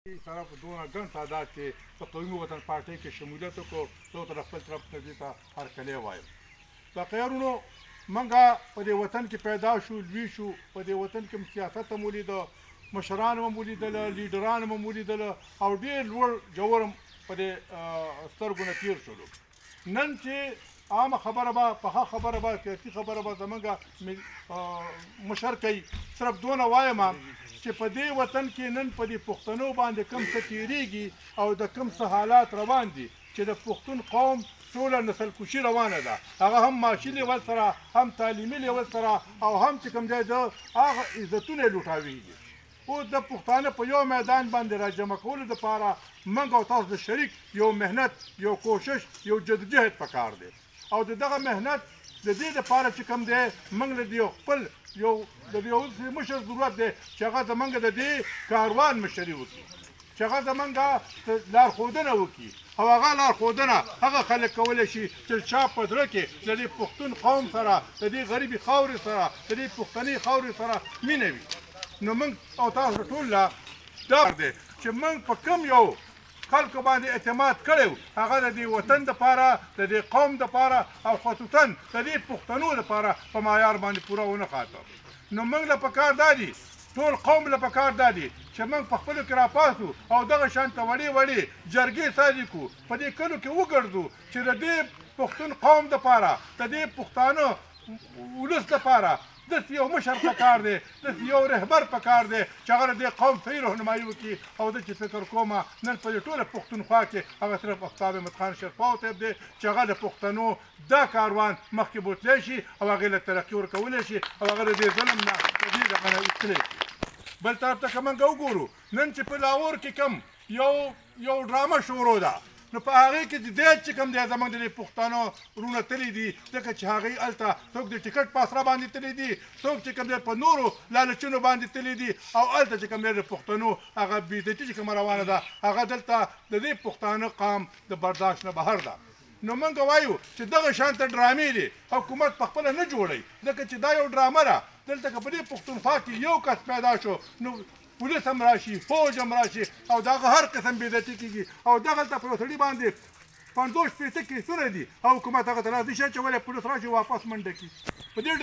سره په دونه ګڼ تعداد کې په قومي وطن پارټۍ کې شمولیت وکړو څو ته خپل طرف ته دې ته هرکلی وایم. باقي ورونو موږ په دې وطن کې پیدا شو لوی شو په دې وطن کې سیاست هم ولیده مشران هم ولیدله لیډران هم ولیدله او ډېر لوړ جوړ په دې سترګو نه تېر شولو. نن چې عامه خبره به پخه خبره به سیاسي خبره به زمونږ مشر کوي صرف دونه وایم چې په دې وطن کې نن په دې پښتنو باندې کوم څه تېرېږي او د کوم څه حالات روان دي چې د پښتون قوم ټوله نسل کشي روانه ده، هغه هم معاشي لیول سره هم تعلیمي لیول سره او هم چې کوم ځای د هغه عزتونه لوټاویږي. اوس د پښتانه په یو میدان باندې راجمع کولو دپاره موږ او تاسو د شریک یو مهنت یو کوشش یو جدوجهد پکار دی او د دغه مهنت د دې دپاره چې کوم دی موږ له یو خپل یو د یو مشر ضرورت دی چې هغه زموږ د دې کاروان مشري وکړي، چې هغه زموږ لارښودنه وکړي او هغه لارښودنه هغه خلک کولی شي چې چا په زړه کې د دې پښتون قوم سره د دې غریبي خاورې سره د دې پښتني خاورې سره مینه وي. نو موږ او تاسو ټول لا دا دی چې موږ په کوم یو خلکو باندې اعتماد کړی هغه د دې وطن دپاره د دې قوم دپاره او خصوصا د دې پښتنو دپاره په معیار باندې پوره ونه خاطه. نو موږ له پکار دا دي ټول قوم له پکار دا دي چې موږ په خپلو کې راپاسو او دغه شانته وړې وړې جرګې سازي کړو په دې کلو کې وګرځو چې د دې پښتون قوم دپاره د دې پښتانه ولس دپاره داسې یو مشر پکار دی داسې یو رهبر پکار دی چې هغه د دې قوم صحیح رهنمایي وکړي او زه چې فکر کوم نن په دې ټوله پښتونخوا کې هغه صرف افتاب احمد خان شرپاو صاحب دی چې هغه د پښتنو دا کاروان مخکې بوتلی شي او هغې له ترقي ورکولی شي او هغه د دې ظلم نه د دې دغه نه ایستلی شي. بل طرف ته که موږ وګورو نن چې په لاهور کې کوم یو ډرامه شروع ده نو په هغې کې دی چې کوم دی زموږ د دې پښتانو وروڼه تللي دي ځکه چې هغوی هلته څوک د ټکټ په اسره باندې تللي دي څوک چې کوم دی په نورو لالچونو باندې تللي دي او هلته چې کوم دی د پښتنو هغه بې عزتي چې کومه روانه ده هغه دلته د دې پښتانه قام د برداشت نه بهر ده. نو موږ وایو چې دغه شانته ډرامې دي حکومت په خپله نه جوړوي ځکه چې دا یو ډرامه ده. دلته که په دې پښتونخوا کې یو کس پیدا شو نو پولیس هم راشي فوج هم راشي او دغه هر قسم بې عزتي کېږي او دغلته په یو سړي باندې 50-50 کیسونه دي او حکومت هغه ته راضي شي چې ولې پولیس راشي واپس منډه کړي. په دې